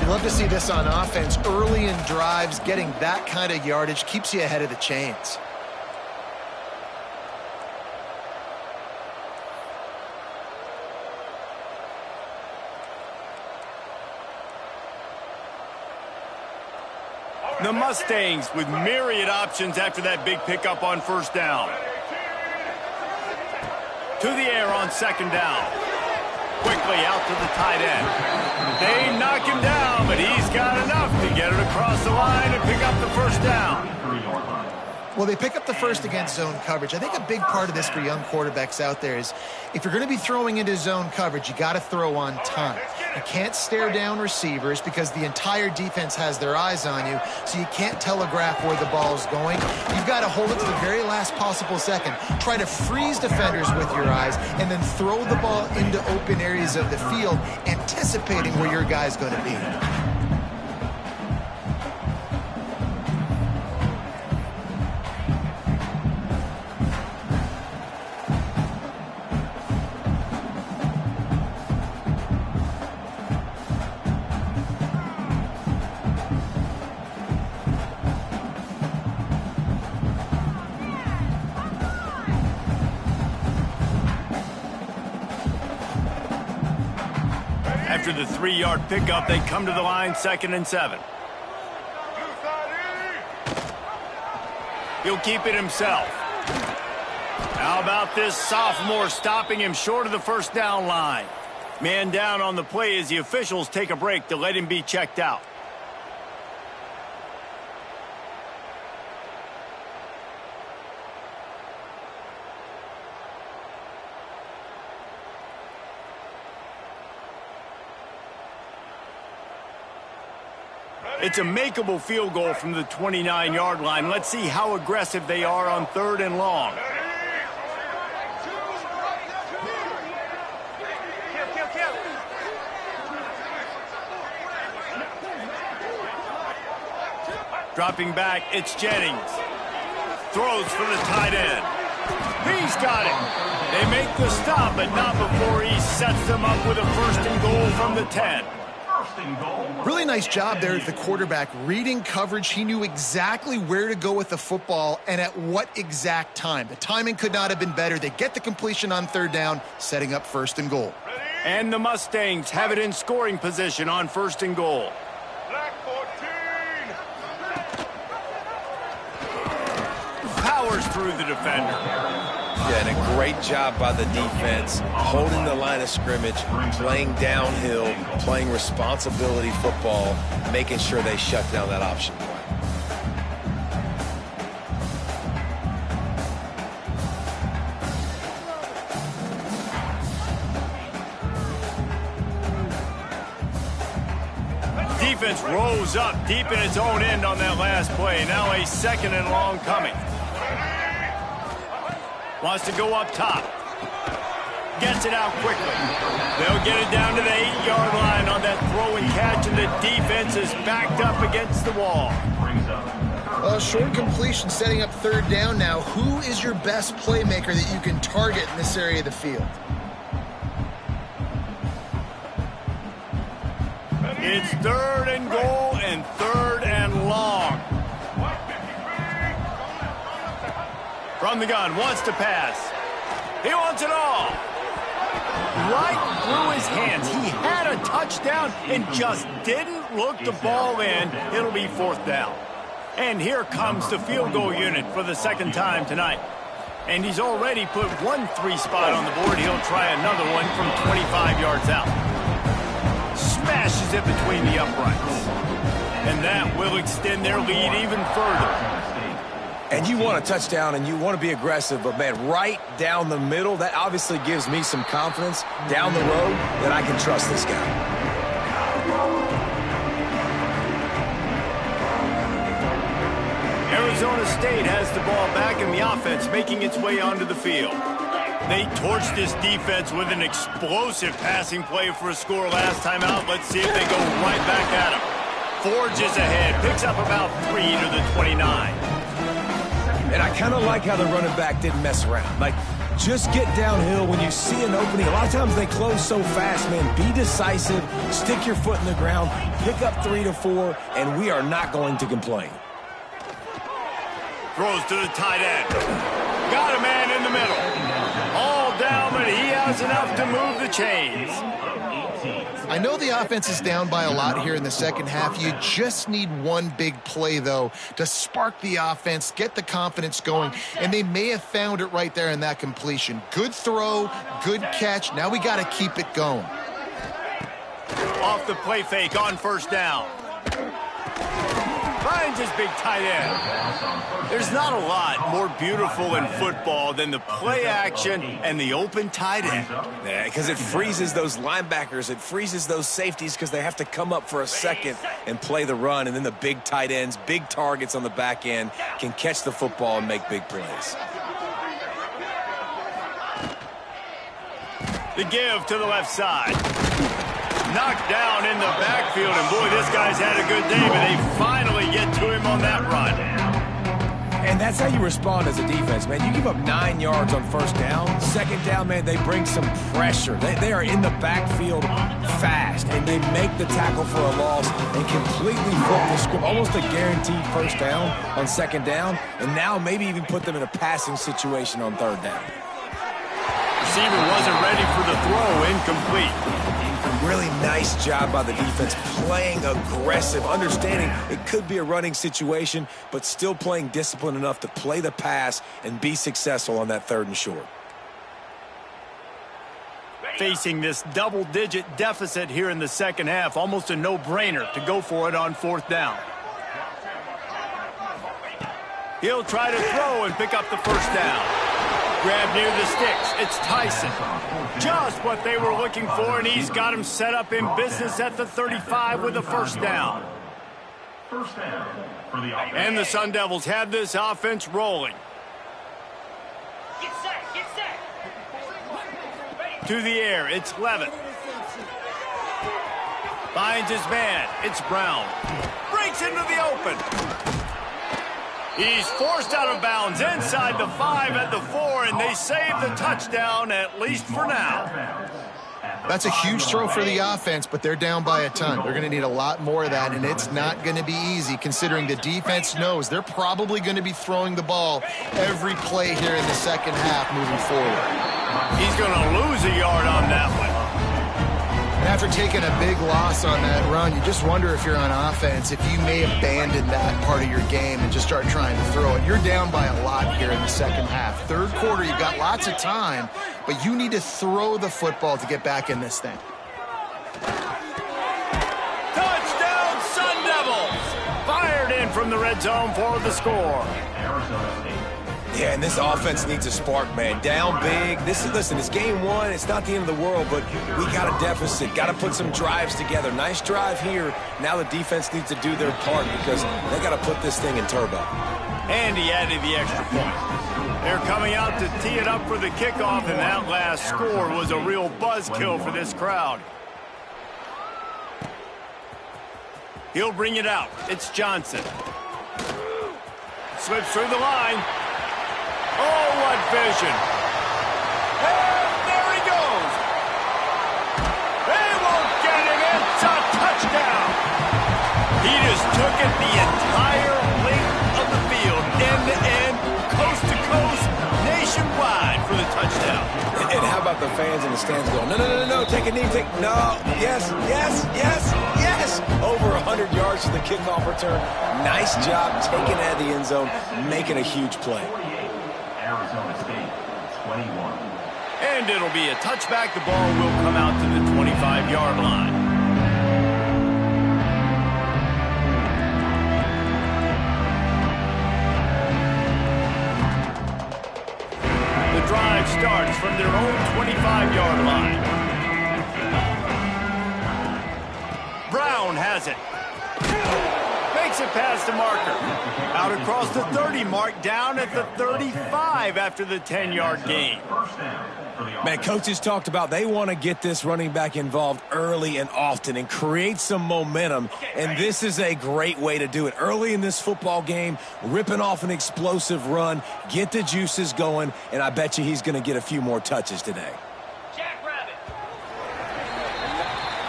You love to see this on offense. Early in drives, getting that kind of yardage keeps you ahead of the chains. The Mustangs with myriad options after that big pickup on 1st down. To the air on 2nd down. Quickly out to the tight end. They knock him down, but he's got enough to get it across the line and pick up the 1st down. Well, they pick up the first against zone coverage. I think a big part of this for young quarterbacks out there is if you're going to be throwing into zone coverage, you got to throw on time. You can't stare down receivers because the entire defense has their eyes on you, so you can't telegraph where the ball's going. You've got to hold it to the very last possible second. Try to freeze defenders with your eyes and then throw the ball into open areas of the field, anticipating where your guy's going to be. After the 3-yard pickup, they come to the line 2nd and 7. He'll keep it himself. How about this sophomore stopping him short of the first down line? Man down on the play as the officials take a break to let him be checked out. It's a makeable field goal from the 29-yard line. Let's see how aggressive they are on 3rd and long. Dropping back, it's Jennings. Throws for the tight end. He's got it. They make the stop, but not before he sets them up with a 1st and goal from the 10. Really nice job there at the quarterback. Reading coverage, he knew exactly where to go with the football and at what exact time. The timing could not have been better. They get the completion on 3rd down, setting up 1st and goal. And the Mustangs have it in scoring position on 1st and goal. Powers through the defender. Yeah, and a great job by the defense, holding the line of scrimmage, playing downhill, playing responsibility football, making sure they shut down that option play. Defense rose up deep in its own end on that last play. Now a 2nd and long coming. Wants to go up top. Gets it out quickly. They'll get it down to the 8-yard line on that throw and catch, and the defense is backed up against the wall. Short completion setting up 3rd down now. Who is your best playmaker that you can target in this area of the field? It's 3rd and goal and 3rd and long. From the gun, wants to pass. He wants it all. Right through his hands. He had a touchdown and just didn't look the ball in. It'll be 4th down. And here comes the field goal unit for the 2nd time tonight. And he's already put 1 3 spot on the board. He'll try another one from 25 yards out. Smashes it between the uprights. And that will extend their lead even further. And you want a touchdown and you want to be aggressive, but man, right down the middle, that obviously gives me some confidence down the road that I can trust this guy. Arizona State has the ball back and the offense making its way onto the field. They torched this defense with an explosive passing play for a score last time out. Let's see if they go right back at him. Forges ahead, picks up about 3 to the 29. And I kind of like how the running back didn't mess around. Like, just get downhill when you see an opening. A lot of times they close so fast, man. Be decisive, stick your foot in the ground, pick up 3 to 4, and we are not going to complain. Throws to the tight end. Got a man in the middle. All down, but he has enough to move the chains. I know the offense is down by a lot here in the 2nd half. You just need one big play, though, to spark the offense, get the confidence going, and they may have found it right there in that completion. Good throw, good catch. Now we got to keep it going. Off the play fake on 1st down. Finds his big tight end. There's not a lot more beautiful in football than the play action and the open tight end. Yeah, because it freezes those linebackers. It freezes those safeties because they have to come up for a second and play the run. And then the big tight ends, big targets on the back end can catch the football and make big plays. The give to the left side. Knocked down in the backfield, and boy, this guy's had a good day, but they finally get to him on that run. And that's how you respond as a defense, man. You give up 9 yards on 1st down. 2nd down, man, they bring some pressure. They are in the backfield fast, and they make the tackle for a loss and completely flip the script. Almost a guaranteed 1st down on 2nd down, and now maybe even put them in a passing situation on 3rd down. receiver wasn't ready for the throw. Incomplete. Really nice job by the defense, playing aggressive, understanding it could be a running situation, but still playing disciplined enough to play the pass and be successful on that 3rd and short. Facing this double-digit deficit here in the second half, almost a no-brainer to go for it on 4th down. He'll try to throw and pick up the 1st down. Grab near the sticks. It's Tyson. Just what they were looking for, and he's got him set up in business at the 35 with a 1st down. First down for the offense. And the Sun Devils have this offense rolling. Get set, get set. To the air, it's Levitt. Finds his man. It's Brown. Breaks into the open. He's forced out of bounds inside the 5 at the 4, and they save the touchdown, at least for now. That's a huge throw for the offense, but they're down by a ton. They're going to need a lot more of that, and it's not going to be easy considering the defense knows they're probably going to be throwing the ball every play here in the second half moving forward. He's going to lose a yard on that one. And after taking a big loss on that run, you just wonder if you're on offense, if you may abandon that part of your game and just start trying to throw it. You're down by a lot here in the second half. 3rd quarter, you've got lots of time, but you need to throw the football to get back in this thing. Touchdown, Sun Devils! Fired in from the red zone for the score. Arizona State. Yeah, and this offense needs a spark, man. Down big. Listen, it's game 1. It's not the end of the world, but we got a deficit. Got to put some drives together. Nice drive here. Now the defense needs to do their part because they got to put this thing in turbo. And he added the extra point. They're coming out to tee it up for the kickoff, and that last score was a real buzzkill for this crowd. He'll bring it out. It's Johnson. Slips through the line. Oh, what vision. And there he goes. They won't get him. It's a touchdown. He just took it the entire length of the field, end to end, coast to coast, nationwide for the touchdown. And how about the fans in the stands going, no, take a knee, no, yes. Over 100 yards to the kickoff return. Nice job taking it out of the end zone, making a huge play. Arizona State, 21. And it'll be a touchback. The ball will come out to the 25-yard line. The drive starts from their own 25-yard line. Brown has it. Makes it past the marker. Out across the 30 mark, down at the 35 after the 10-yard gain. Man, coaches talked about they want to get this running back involved early and often and create some momentum, and this is a great way to do it. Early in this football game, ripping off an explosive run, get the juices going, and I bet you he's going to get a few more touches today.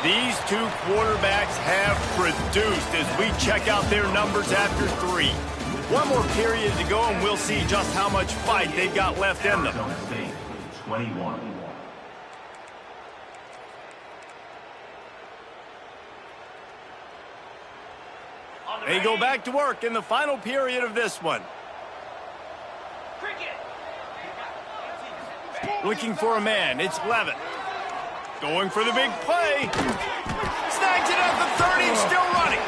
These two quarterbacks have produced as we check out their numbers after 3. One more period to go, and we'll see just how much fight they've got left in them. Arizona State, 21. They go back to work in the final period of this one. Looking for a man, it's Levitt. Going for the big play. Snags it at the 30 and still running.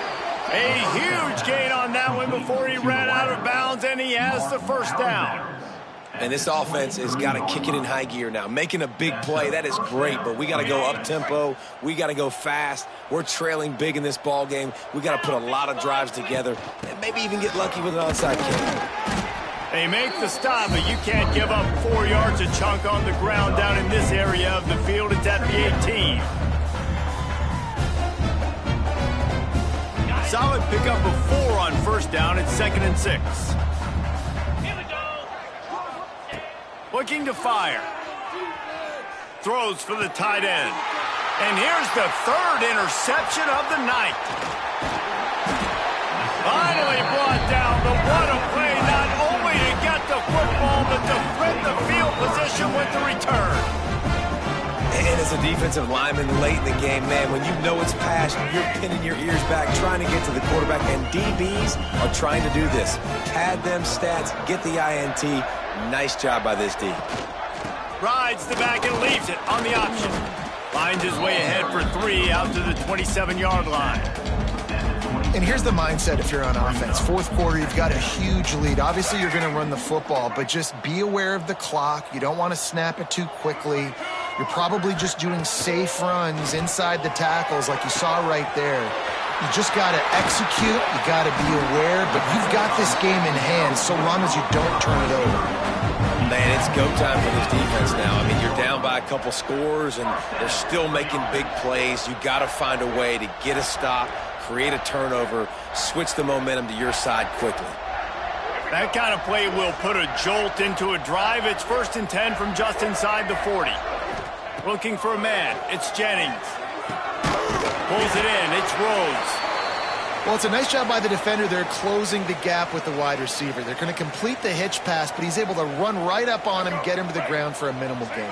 A huge gain on that one before he ran out of bounds, and he has the 1st down. And this offense has got to kick it in high gear now. Making a big play, that is great, but we got to go up-tempo. We got to go fast. We're trailing big in this ball game. We got to put a lot of drives together and maybe even get lucky with an onside kick. They make the stop, but you can't give up 4 yards a chunk on the ground down in this area of the field. It's at the 18. Solid pickup of 4 on 1st down. It's 2nd and 6. Looking to fire. Throws for the tight end. And here's the 3rd interception of the night. Finally brought down. The what a play, not only to get the football, but to flip the field position with the return. as a defensive lineman late in the game, man, when you know it's passed, you're pinning your ears back, trying to get to the quarterback, and DBs are trying to do this. Pad them stats, get the INT. Nice job by this D. Rides the back and leaves it on the option. Finds his way ahead for 3 out to the 27-yard line. And here's the mindset if you're on offense. Fourth quarter, you've got a huge lead. Obviously, you're going to run the football, but just be aware of the clock. You don't want to snap it too quickly. You're probably just doing safe runs inside the tackles like you saw right there. You just got to execute. You got to be aware, but you've got this game in hand so long as you don't turn it over. Man, it's go time for this defense now. I mean, you're down by a couple scores, and they're still making big plays. You got to find a way to get a stop, create a turnover, switch the momentum to your side quickly. That kind of play will put a jolt into a drive. It's 1st and 10 from just inside the 40. Looking for a man. It's Jennings. Pulls it in. It's Rhodes. Well, it's a nice job by the defender. They're closing the gap with the wide receiver. They're going to complete the hitch pass, but he's able to run right up on him, get him to the ground for a minimal gain.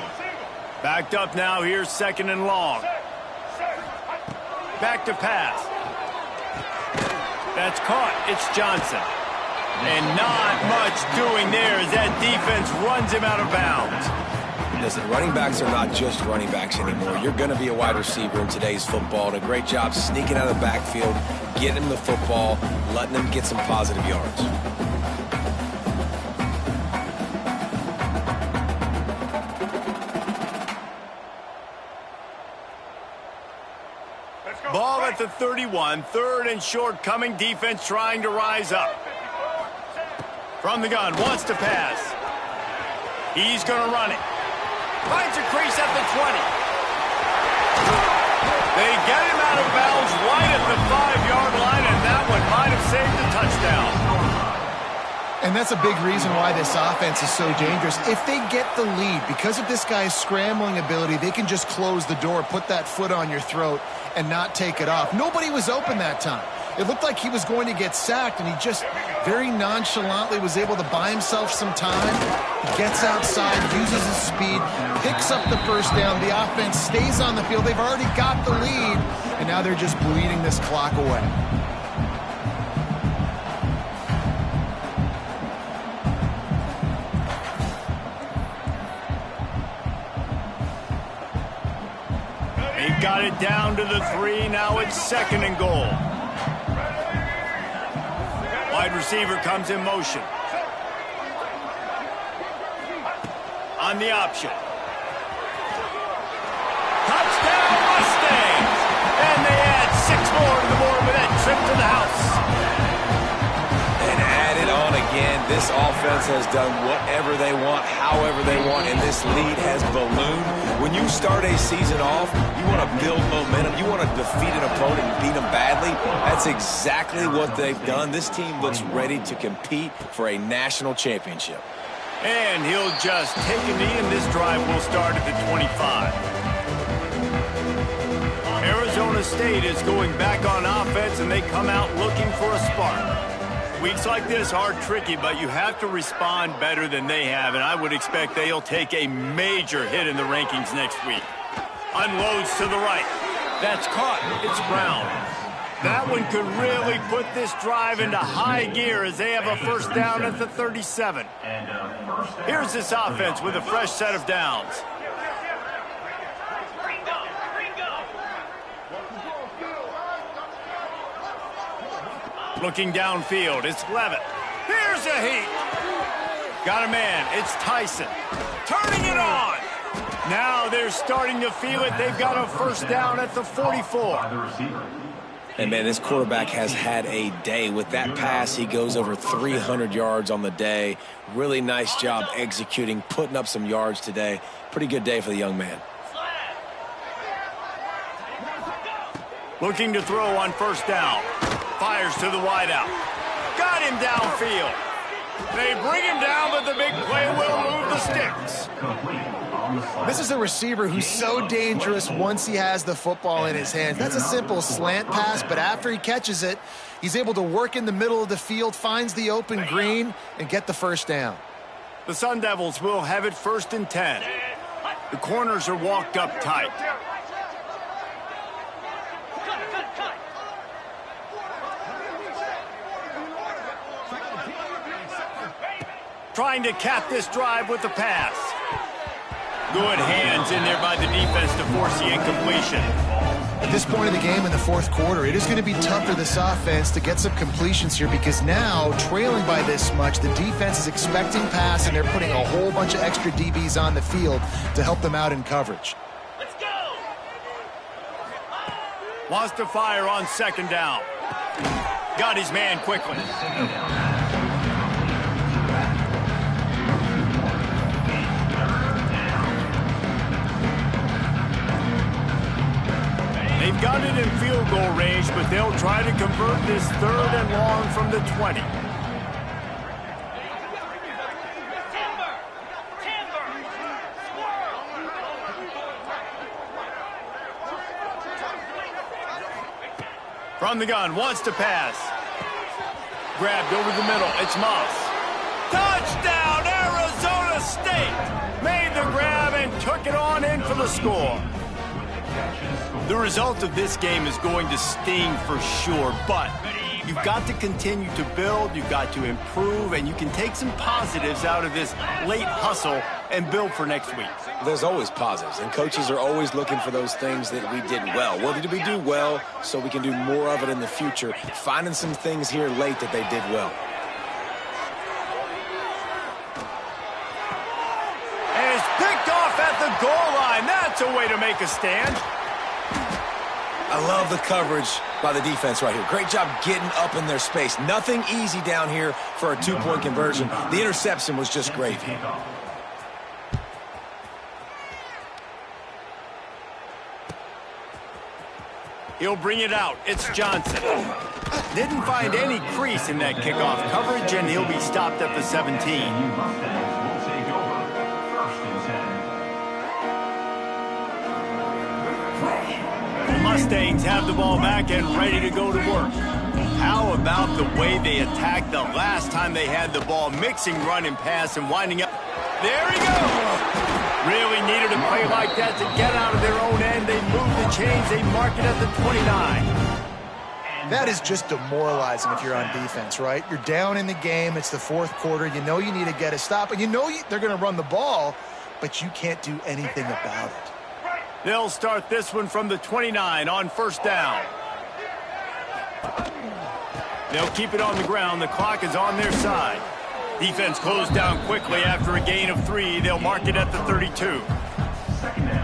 Backed up now. Here's 2nd and long. Back to pass. That's caught. It's Johnson. And not much doing there as that defense runs him out of bounds. Listen, running backs are not just running backs anymore. You're going to be a wide receiver in today's football. And a great job sneaking out of the backfield, getting him the football, letting him get some positive yards. Ball at the 31, 3rd and short coming. Defense trying to rise up. From the gun, wants to pass. He's going to run it. Finds a crease at the 20. They get him out of bounds right at the 5-yard line, and that one might have saved the touchdown. And that's a big reason why this offense is so dangerous. If they get the lead, because of this guy's scrambling ability, they can just close the door, put that foot on your throat, and not take it off. Nobody was open that time. It looked like he was going to get sacked, and he just very nonchalantly was able to buy himself some time. He gets outside, uses his speed, picks up the first down. The offense stays on the field. They've already got the lead, and now they're just bleeding this clock away. They've got it down to the 3. Now it's 2nd and goal. Wide receiver comes in motion. On the option. Touchdown Mustangs! And they add 6 more to the board with that trip to the house. And add it on again. This offense has done whatever they want, however they want, and this lead has ballooned. When you start a season off, you want to build momentum. You want to defeat an opponent and beat them badly. That's exactly what they've done. This team looks ready to compete for a national championship. And he'll just take a knee, and this drive will start at the 25. Arizona State is going back on offense, and they come out looking for a spark. Weeks like this are tricky, but you have to respond better than they have, and I would expect they'll take a major hit in the rankings next week. Unloads to the right. That's caught. It's Brown. That one could really put this drive into high gear as they have a first down at the 37. Here's this offense with a fresh set of downs. Looking downfield, it's Levitt. Here's a heat. Got a man, it's Tyson. Turning it on. Now they're starting to feel it. They've got a first down at the 44. And, man, this quarterback has had a day. With that pass, he goes over 300 yards on the day. Really nice job executing, putting up some yards today. Pretty good day for the young man. Looking to throw on first down. Fires to the wideout. Got him downfield. They bring him down, but the big play will move the sticks. This is a receiver who's so dangerous once he has the football in his hands. That's a simple slant pass, but after he catches it, he's able to work in the middle of the field, finds the open green, and get the first down. The Sun Devils will have it 1st and 10. The corners are walked up tight. Trying to cap this drive with the pass. Good hands in there by the defense to force the incompletion. At this point of the game in the fourth quarter, it is going to be tough for this offense to get some completions here because now, trailing by this much, the defense is expecting pass and they're putting a whole bunch of extra DBs on the field to help them out in coverage. Let's go! Wants to fire on second down. Got his man quickly. They've got it in field goal range, but they'll try to convert this 3rd and long from the 20. Timber! Timber! Squirrel! From the gun, wants to pass. Grabbed over the middle, it's Moss. Touchdown, Arizona State! Made the grab and took it on in for the score. The result of this game is going to sting for sure, but you've got to continue to build, you've got to improve, and you can take some positives out of this late hustle and build for next week. There's always positives, and coaches are always looking for those things that we did well. What did we do well so we can do more of it in the future? Finding some things here late that they did well. And it's picked off at the goal line. That's a way to make a stand. I love the coverage by the defense right here. Great job getting up in their space. Nothing easy down here for a 2-point conversion. The interception was just great. He'll bring it out. It's Johnson. Didn't find any crease in that kickoff coverage, and he'll be stopped at the 17. Mustangs have the ball back and ready to go to work. How about the way they attacked the last time they had the ball, mixing run and pass and winding up. There he goes! Really needed a play like that to get out of their own end. They move the chains, they mark it at the 29. That is just demoralizing if you're on defense, right? You're down in the game. It's the fourth quarter. You know you need to get a stop, and you know they're going to run the ball, but you can't do anything about it. They'll start this one from the 29 on first down. They'll keep it on the ground. The clock is on their side. Defense closed down quickly after a gain of 3. They'll mark it at the 32.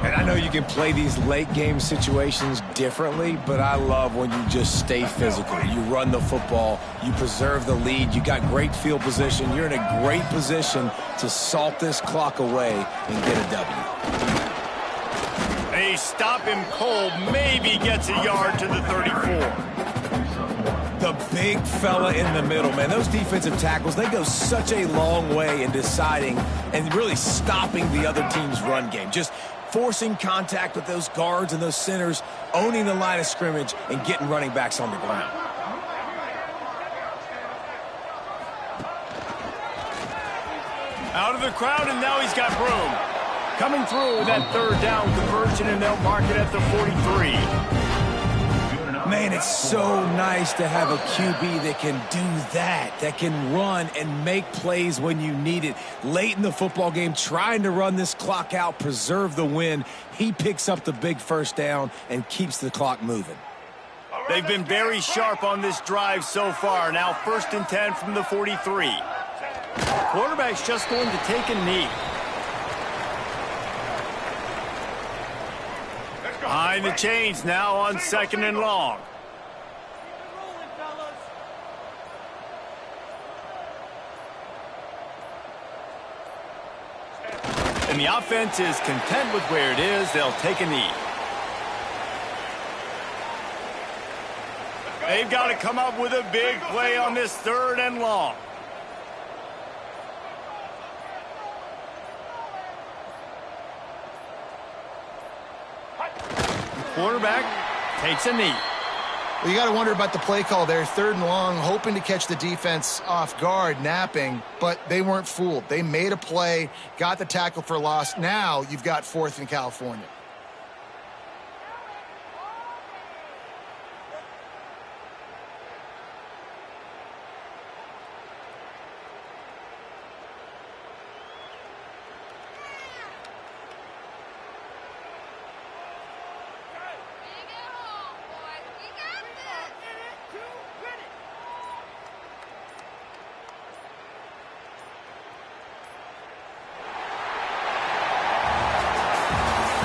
And I know you can play these late game situations differently, but I love when you just stay physical. You run the football, you preserve the lead, you got great field position. You're in a great position to salt this clock away and get a W. They stop him cold, maybe gets a yard to the 34. The big fella in the middle, man. Those defensive tackles, they go such a long way in deciding and really stopping the other team's run game. Just forcing contact with those guards and those centers, owning the line of scrimmage, and getting running backs on the ground. Out of the crowd, and now he's got room. Coming through with that third down conversion, and they'll mark it at the 43. Man, it's so nice to have a QB that can do that can run and make plays when you need it. Late in the football game, trying to run this clock out, preserve the win. He picks up the big first down and keeps the clock moving. They've been very sharp on this drive so far. Now 1st and 10 from the 43. Quarterback's just going to take a knee. Behind the chains now on 2nd and long. And the offense is content with where it is. They'll take a knee. They've got to come up with a big play on this 3rd and long. Quarterback takes a knee. Well, you got to wonder about the play call there. 3rd and long, hoping to catch the defense off guard, napping, but they weren't fooled. They made a play, got the tackle for loss. Now you've got 4th in California.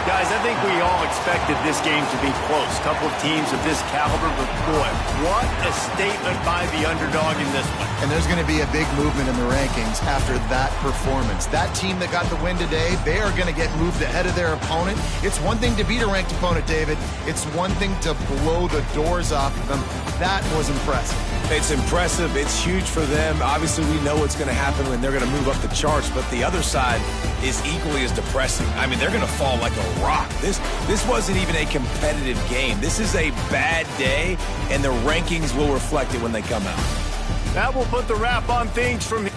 Guys, I think we all expected this game to be close. Couple of teams of this caliber, but boy, what a statement by the underdog in this one. And there's going to be a big movement in the rankings after that performance. That team that got the win today, they are going to get moved ahead of their opponent. It's one thing to beat a ranked opponent, David. It's one thing to blow the doors off of them. That was impressive. It's impressive. It's huge for them. Obviously, we know what's going to happen when they're going to move up the charts, but the other side is equally as depressing. I mean, they're going to fall like a rock. This wasn't even a competitive game. This is a bad day, and the rankings will reflect it when they come out. That will put the wrap on things from here.